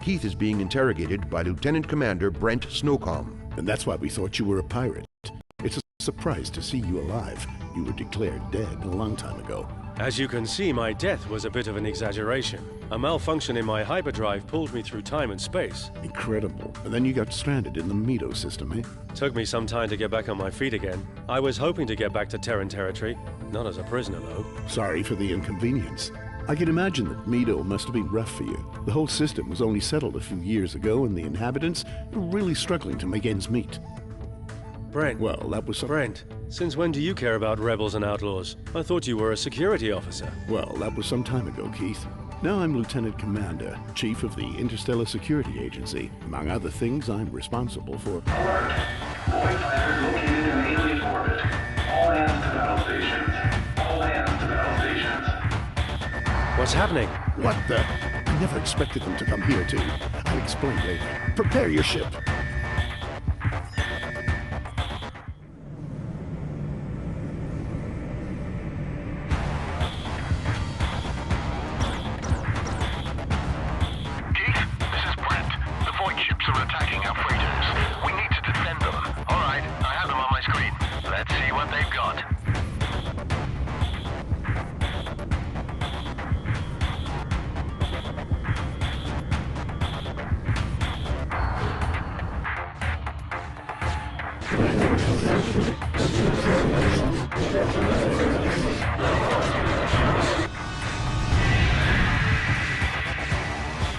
Keith is being interrogated by Lieutenant Commander Brent Snowcomb. And that's why we thought you were a pirate. It's a surprise to see you alive. You were declared dead a long time ago. As you can see, my death was a bit of an exaggeration. A malfunction in my hyperdrive pulled me through time and space. Incredible. And then you got stranded in the Meadow system, eh? Took me some time to get back on my feet again. I was hoping to get back to Terran territory. Not as a prisoner, though. Sorry for the inconvenience. I can imagine that Meadow must have been rough for you. The whole system was only settled a few years ago, and the inhabitants were really struggling to make ends meet. Brent. Well, that was Brent, since when do you care about rebels and outlaws? I thought you were a security officer. Well, that was some time ago, Keith. Now I'm Lieutenant Commander, Chief of the Interstellar Security Agency. Among other things, I'm responsible for... Alert! Void fighter located in alien orbit. All hands to battle stations. All hands to battle stations. What's happening? What the? I never expected them to come here, too. I'll explain later. Prepare your ship.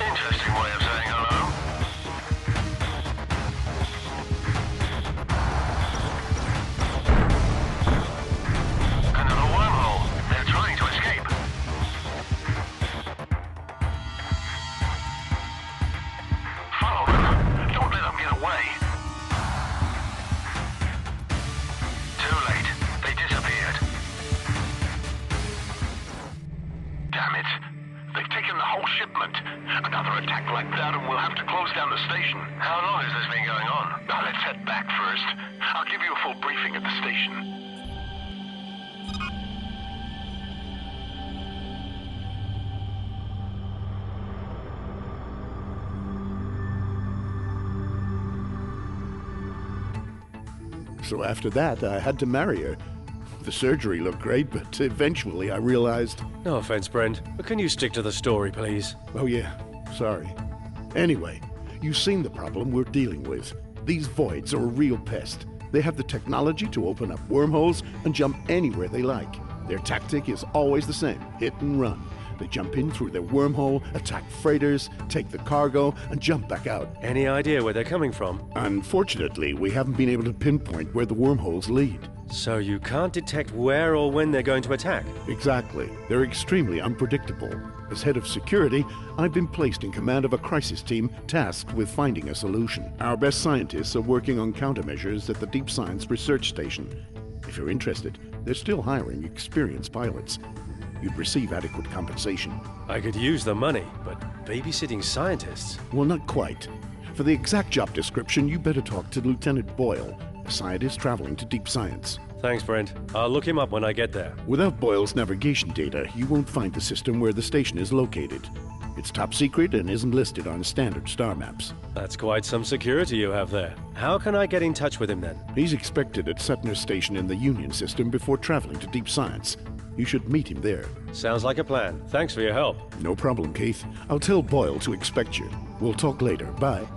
Interesting way of saying hello. Another wormhole. They're trying to escape. Follow them. Don't let them get away. Too late. They disappeared. Damn it. They've taken the whole shipment. Another attack like that and we'll have to close down the station. How long has this been going on? Now let's head back first. I'll give you a full briefing at the station. So after that, I had to marry her. The surgery looked great, but eventually I realized... No offense, Brent, but can you stick to the story, please? Oh yeah, sorry. Anyway, you've seen the problem we're dealing with. These voids are a real pest. They have the technology to open up wormholes and jump anywhere they like. Their tactic is always the same, hit and run. They jump in through their wormhole, attack freighters, take the cargo, and jump back out. Any idea where they're coming from? Unfortunately, we haven't been able to pinpoint where the wormholes lead. So you can't detect where or when they're going to attack? Exactly. They're extremely unpredictable. As head of security, I've been placed in command of a crisis team tasked with finding a solution. Our best scientists are working on countermeasures at the Deep Science Research Station. If you're interested, they're still hiring experienced pilots. You'd receive adequate compensation. I could use the money, but babysitting scientists? Well, not quite. For the exact job description, you better talk to Lieutenant Boyle, a scientist traveling to Deep Science. Thanks, Brent. I'll look him up when I get there. Without Boyle's navigation data, you won't find the system where the station is located. It's top secret and isn't listed on standard star maps. That's quite some security you have there. How can I get in touch with him then? He's expected at Sutner's station in the Union system before traveling to Deep Science. You should meet him there. Sounds like a plan. Thanks for your help. No problem, Keith. I'll tell Boyle to expect you. We'll talk later. Bye.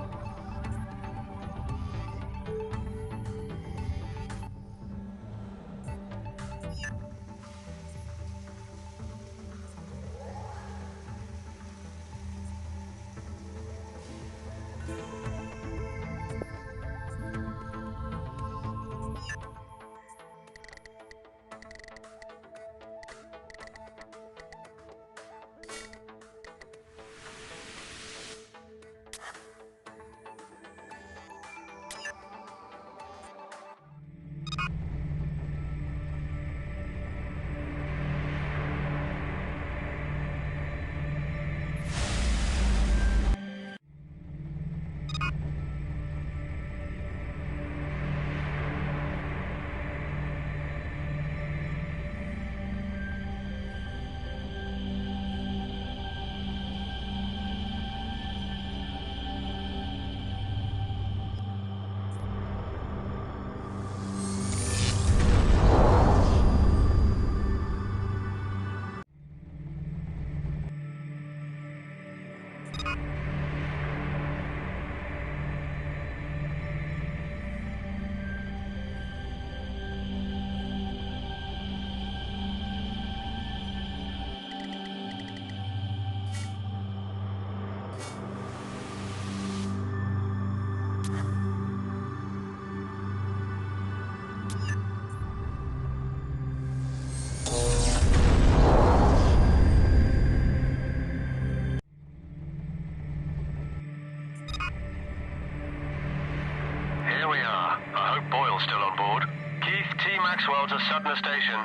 Boyle still on board? Keith T. Maxwell to Sutner Station.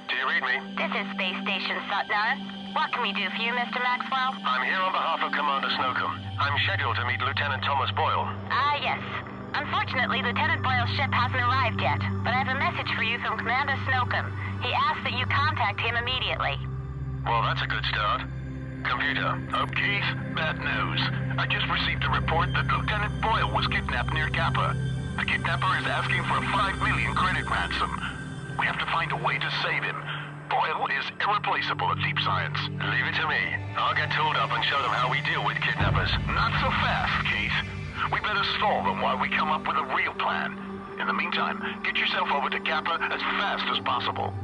Do you read me? This is Space Station Sutner. What can we do for you, Mr. Maxwell? I'm here on behalf of Commander Snowcomb. I'm scheduled to meet Lieutenant Thomas Boyle. Ah, yes. Unfortunately, Lieutenant Boyle's ship hasn't arrived yet, but I have a message for you from Commander Snowcomb. He asked that you contact him immediately. Well, that's a good start. Computer. Oh, Keith, bad news. I just received a report that Lieutenant Boyle was kidnapped near Kappa. The kidnapper is asking for a 5 million credit ransom. We have to find a way to save him. Boyle is irreplaceable at deep science. Leave it to me. I'll get tooled up and show them how we deal with kidnappers. Not so fast, Keith. We better stall them while we come up with a real plan. In the meantime, get yourself over to Kappa as fast as possible.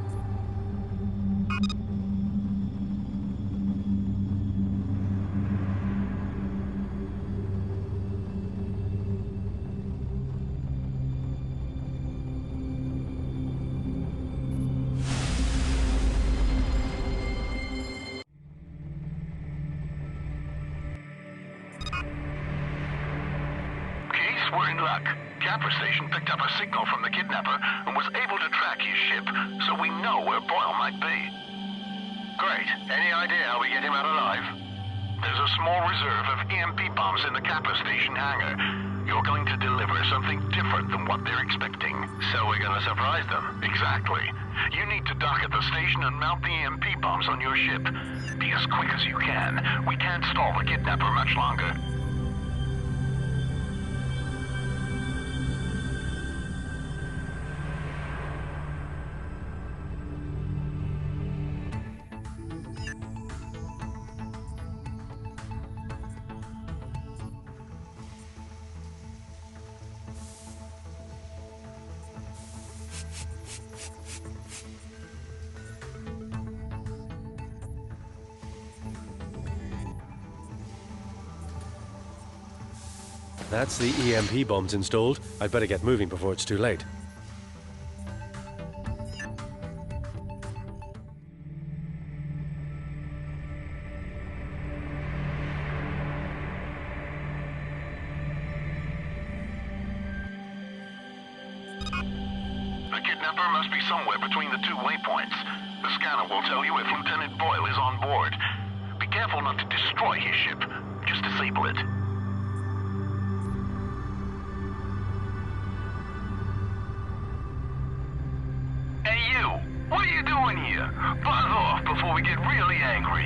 We're in luck. Kappa Station picked up a signal from the kidnapper and was able to track his ship, so we know where Boyle might be. Great. Any idea how we get him out alive? There's a small reserve of EMP bombs in the Kappa Station hangar. You're going to deliver something different than what they're expecting. So we're going to surprise them? Exactly. You need to dock at the station and mount the EMP bombs on your ship. Be as quick as you can. We can't stall the kidnapper much longer. That's the EMP bombs installed. I'd better get moving before it's too late. The kidnapper must be somewhere between the two waypoints. The scanner will tell you if Lieutenant Boyle is on board. Be careful not to destroy his ship. Just disable it. Hey you! What are you doing here? Buzz off before we get really angry.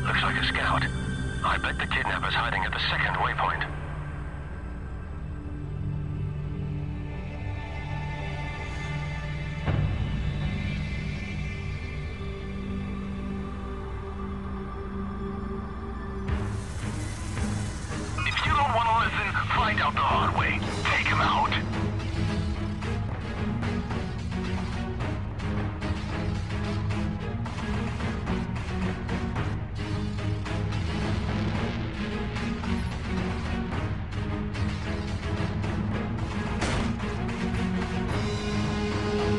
Looks like a scout. I bet the kidnapper's hiding at the second waypoint. If you don't want to listen, find out the hard way. Take him out.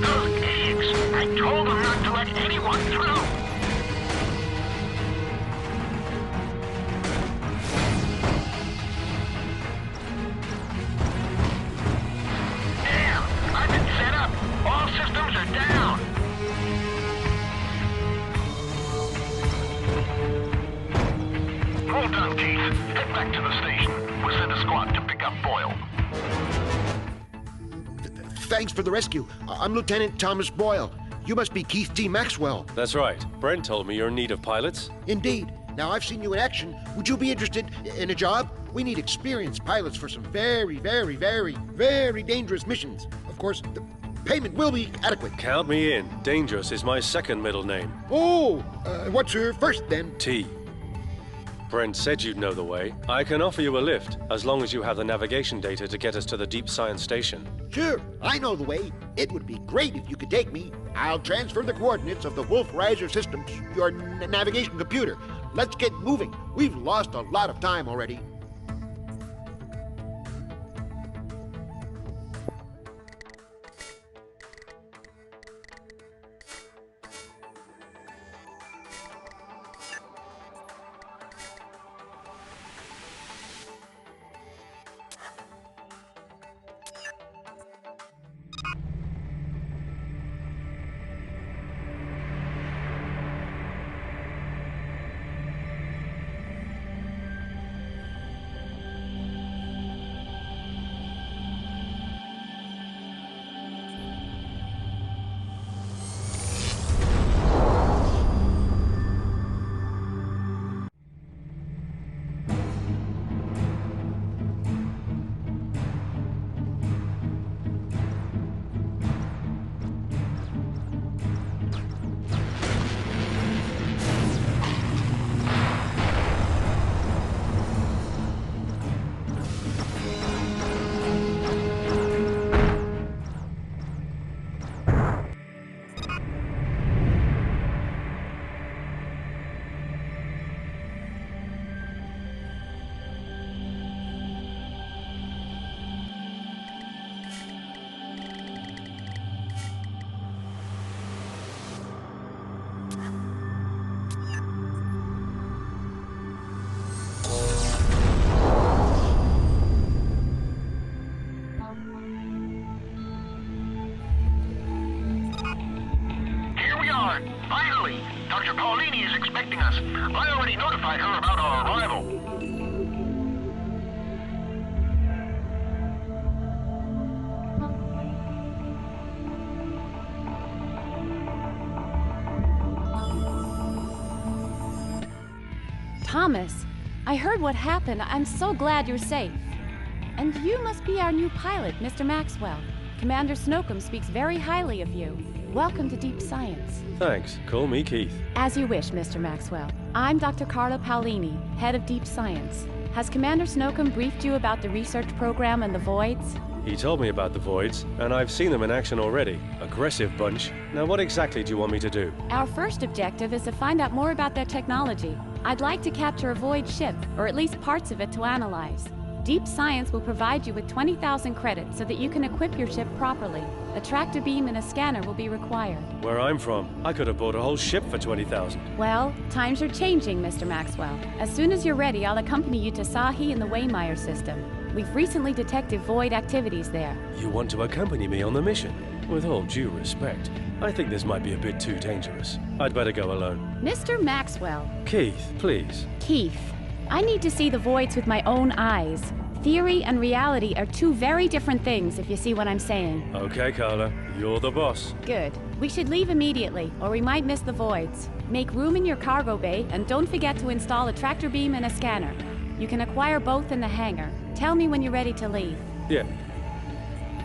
Those idiots! I told them not to let anyone through! Damn! I've been set up! All systems are down! Well done, Keith. Head back to the station. We'll send a squad to pick up Boyle. Thanks for the rescue. I'm Lieutenant Thomas Boyle. You must be Keith T. Maxwell. That's right. Brent told me you're in need of pilots. Indeed. Now, I've seen you in action. Would you be interested in a job? We need experienced pilots for some very, very, very, very dangerous missions. Of course, the payment will be adequate. Count me in. Dangerous is my second middle name. Oh, what's your first, then? T. Brent said you'd know the way. I can offer you a lift, as long as you have the navigation data to get us to the Deep Science Station. Sure, I know the way. It would be great if you could take me. I'll transfer the coordinates of the Wolf Riser system to your navigation computer. Let's get moving. We've lost a lot of time already. pass. I already notified her about our arrival. Thomas, I heard what happened. I'm so glad you're safe. And you must be our new pilot, Mr. Maxwell. Commander Snowcomb speaks very highly of you. Welcome to Deep Science. Thanks. Call me Keith. As you wish, Mr. Maxwell. I'm Dr. Carla Paolini, head of Deep Science. Has Commander Snowcomb briefed you about the research program and the voids? He told me about the voids, and I've seen them in action already. Aggressive bunch. Now what exactly do you want me to do? Our first objective is to find out more about their technology. I'd like to capture a void ship, or at least parts of it to analyze. Deep Science will provide you with 20,000 credits so that you can equip your ship properly. A tractor beam and a scanner will be required. Where I'm from, I could have bought a whole ship for 20,000. Well, times are changing, Mr. Maxwell. As soon as you're ready, I'll accompany you to Sahi and the Waymire system. We've recently detected void activities there. You want to accompany me on the mission? With all due respect, I think this might be a bit too dangerous. I'd better go alone. Mr. Maxwell. Keith, please. Keith, I need to see the voids with my own eyes. Theory and reality are two very different things, if you see what I'm saying. Okay, Carla. You're the boss. Good. We should leave immediately, or we might miss the voids. Make room in your cargo bay, and don't forget to install a tractor beam and a scanner. You can acquire both in the hangar. Tell me when you're ready to leave. Yeah,